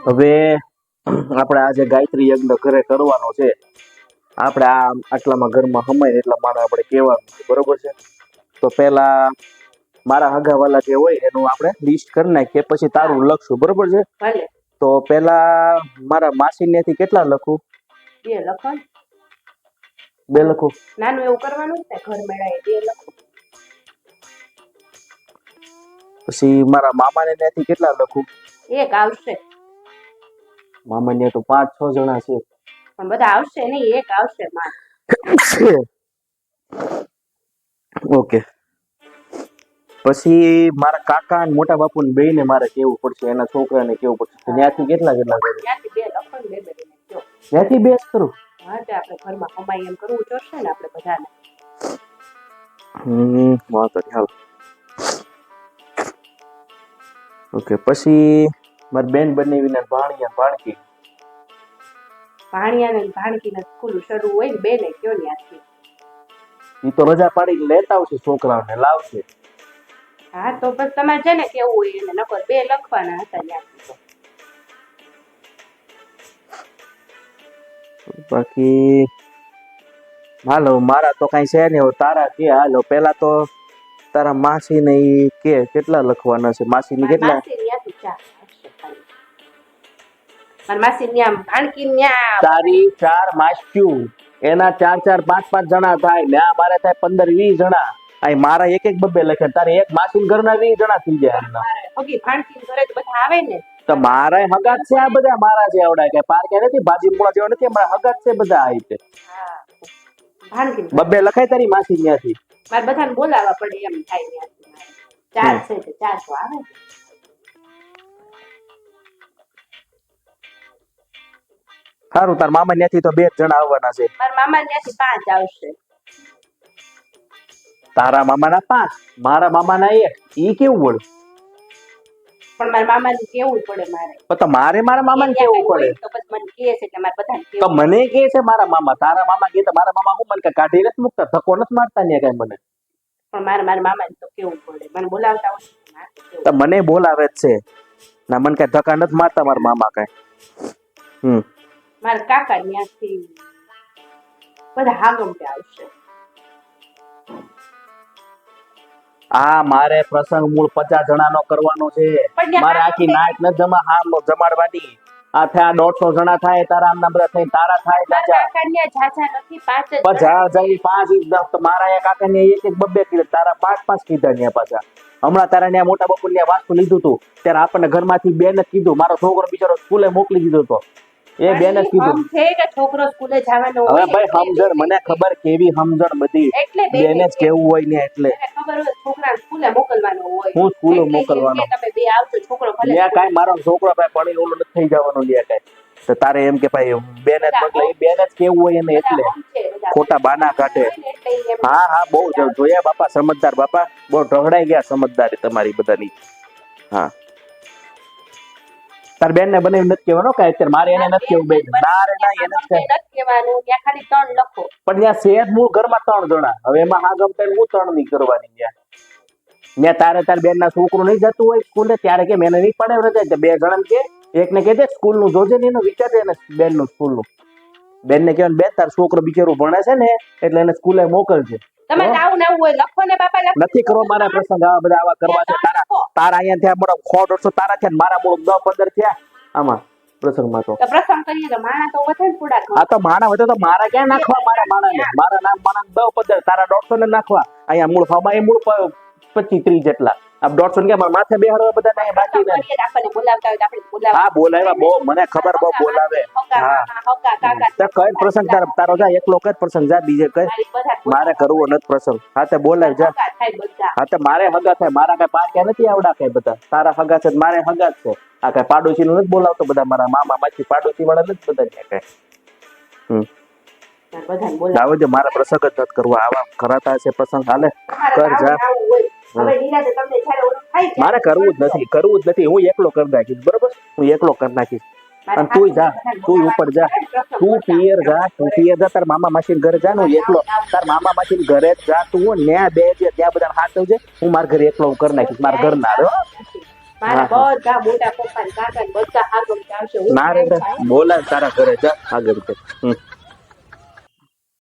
હવે આપણે આજે ગાયત્રી યજ્ઞ ઘરે કરવાનો છે. આપણે આટલામાં ઘરમાં હમાય એટલા માણસ આપણે કહેવાનું છે, બરોબર છે? તો પેલા મારા હગાવાલા જે હોય એનું આપણે લિસ્ટ કરી નાખીએ, પછી તારું લખશું, બરોબર છે? ભલે તો પેલા મારા માસી થી કેટલા લખું? બે લખો ને. બે લખું? નાનું એવું કરવાનું છે ઘર મેળાએ, બે લખો. પછી મારા મામાને ત્યાંથી કેટલા લખું? એક આવશે. મામાને તો 5-6 જણા છે. પણ બધા આવશે નહીં, એક આવશે માં. ઓકે. પછી મારા કાકા અને મોટા બાપુ ને બેયને મારે કેવું પડશે, એના છોકરાને કેવું પડશે. ત્યાંથી કેટલા કરું? ત્યાંથી બે લખો ને, બે બે કયો. ત્યાંથી બે જ કરું? હા, તો આપણે ઘરમાં કમાઈ એમ કરવું જોશે ને આપણે બધાને. વાંધો નહીં, હાલ. ઓકે. પછી મારી બેન બનેવીને ભાણિયા ભાણકી. ભાણિયાને ભાણકીને સ્કૂલ શરૂ હોય ને, બેને કયો ત્યાંથી. ઈ તો રજા પાડી લેતા આવશે, છોકરાઓને લાવશે. હા, તો બસ તમારે છે ને કેવું હોય એને નકર બે લખવાના હતા ત્યાંથી. બાકી હાલો, મારા તો કઈ છે નહીં. તારા કે હાલો. પેલા તો તારા માસી ને ઈ કે કેટલા લખવાના છે? માસી ની કેટલા? માસી ન્યા ભાણકી ન્યા તારી 4 માસ્યું, એના 4-4 5-5 જણા થાય. ન્યા મારે થાય 15-20 જણા. અહીં મારા એક બબ્બે લખે. તારે એક માસી ઘરના 20 જણા થઈ જાય. હગી ભાણકી ઘરે તો બધા આવે ને. તો મારા હગાત છે આ બધા. મારા જે આવડા કે પાર કે નથી, ભાજી મૂળા જેવા નથી, મારા હગાત છે બધા. આ રીતે બબ્બે લખાય તારી માસી ત્યાંથી. મારે બધાને બોલાવવા પડે એમ થાય ત્યાંથી. 4 છે, 4 તો આવે. સારું, તાર મામા ત્યાંથી તો 2 જણા આવવાના છે. મારા મામા ત્યાંથી 5 આવશે. તારા મામાના 5, મારા મામાના 1. ઈ કેવું બોલ? પણ મારા મામાને કેવું પડે મારે. તો મારે મારા મામાને કેવું પડે? તો પછી મને કહે છે કે મારે બધાને કેવું. તો મને કહે છે મારા મામા. તારા મામા કહે તો મારા મામા હું મને કાઢી નથી મુકતા, ધક્કો નથી મારતા ને કઈ મને. પણ મારા મામાને તો કેવું પડે. મને બોલાવતા હોય તો મને બોલાવે જ છે ના, મને કઈ ધક્કા નથી મારતા મારા મામા કઈ. મારા કાકા ત્યાંથી બધા હાગમટે આવશે. આ મારે પ્રસંગ મૂળ 50 જણાનો કરવાનો છે. મારે આખી નાઈટ ન જમાડવાની. આ થયા 150 જણા થાય. તારા આમના બધા થઈ, તારા થાય જાજા. કાકાને જાજા નથી, 5 જ. 50 જાય 5 તો મારા એક કાકાને એક બબ્બે કીધા, તારા 5 કીધા ને પાછા. હમણાં તારા ને મોટા બાપુ ને વાસ્તુ લીધું તું ત્યારે આપણને ઘરમાંથી બેન જ કીધું. મારો છોકરો બિચારો સ્કૂલે મોકલી દીધો તો એ બેન જ કીધું છે કે છોકરો સ્કૂલે જવાનો હોય. હવે ભાઈ સમજણ, મને ખબર કેવી સમજણ બધી. બેન જ કેવું હોય ને એટલે ખબર હોય છોકરા સ્કૂલે મોકલવાનો હોય. હું સ્કૂલે મોકલવાનો. તમે બે આવજો, છોકરો ભલે લ્યા કાઈ મારો છોકરો ભાઈ ભણીને ઓલો નથી થઈ જવાનો. લ્યા કાઈ તો તારે એમ કે ભાઈ બેન જ મોકલે. એ બેન જ કેવું હોય એને એટલે ખોટા બાના કાઢે. હા બહુ જોયા બાપા, સમજદાર બાપા. બહુ ઢગડાઈ ગયા સમજદારી તમારી બધાની. હા, તાર બેન ને બને નથી કહેવાનો કે અત્યારે મારે એને નથી કેવું. બેન ના રે ના, એને જ કહેવાનું. ત્યાં ખાલી 3 લખો. પણ ત્યાં સેજ મૂળ ઘરમાં 3 જણા. હવે એમાં હા ગમતે હું 3 ની કરવાની. ત્યાં તારે તાર બેન ના છોકરું નહીં જતું હોય સ્કૂલે ત્યારે કેમ એને નહીં પડે રજા? 2 જણા કે એકને કહે દે સ્કૂલ નું જોજે ને, એનો વિચાર છે એને બેન નું સ્કૂલ નું. બેન ને કહેવાનું બેન તાર છોકરો બિચારું ભણે છે ને એટલે એને સ્કૂલે મોકલજે. તમારે આવું ના હોય લખો ને બાપા. નથી કરવો મારા પ્રસંગ આવા બધા આવા કરવા છે. તારા અહીંયા થયા મોટો 100-150 તારા થયા, મારા મૂળ 10-15 થયા આમાં પ્રસંગમાં. તો પ્રસંગ કરીએ તો માણા તો વધે થોડા. હા તો માણા વધે તો મારા ક્યાં નાખવા? મારા માણા ને મારા નામ માણા 10-15, તારા 150 ને નાખવા. અહીંયા મૂળ હમાય મૂળ 25-30 જેટલા. આ 150 કે માથે બેહાડવા બધા નહીં બાકી ને. આપણને બોલાવતા હોય તો આપણે બોલાવવા. હા બોલાવ્યા બહુ, મને ખબર બહુ બોલાવે. હા તો કઈ પ્રસંગ તારો જા એકલો કઈ પ્રસંગ જા, બીજે કઈ મારે કરવો નથી પ્રસંગ. હા તો બોલાવ જા. હા તો મારે હગા થાય. મારા કઈ પાક્યા નથી આવડા કઈ બધા. તારા હગા છે મારે હગા જ છે. આ કઈ પાડોશી નું નથી બોલાવતો. બધા મારા મામા માસી પાડોશી વાળા નથી બધા કઈ. આવજો, મારા પ્રસંગ જ નથી કરવા. આવા કરાતા હશે પ્રસંગ. હાલે કર જા. મારે કરવું જ નથી. હું એકલો કરી નાખીશ, બરોબર? હું એકલો કરી નાખીશ. અને તું જા, તું ઉપર જા, તું પિયર જા. તાર મામા માસી ઘરે જા. હું એકલો તાર મામા માસી ઘરે જ જા. તું ન્યા બે છે ત્યાં બધા હાથ આવજે. હું મારા ઘરે એકલો કરી નાખીશ. મારા ઘર ના મારા હા, બધા મોટા પપ્પા ને કાકા ને બધા આગળ આવશે હું ના રે કાંઈ બોલાય તારા ઘરે જા આગળ કે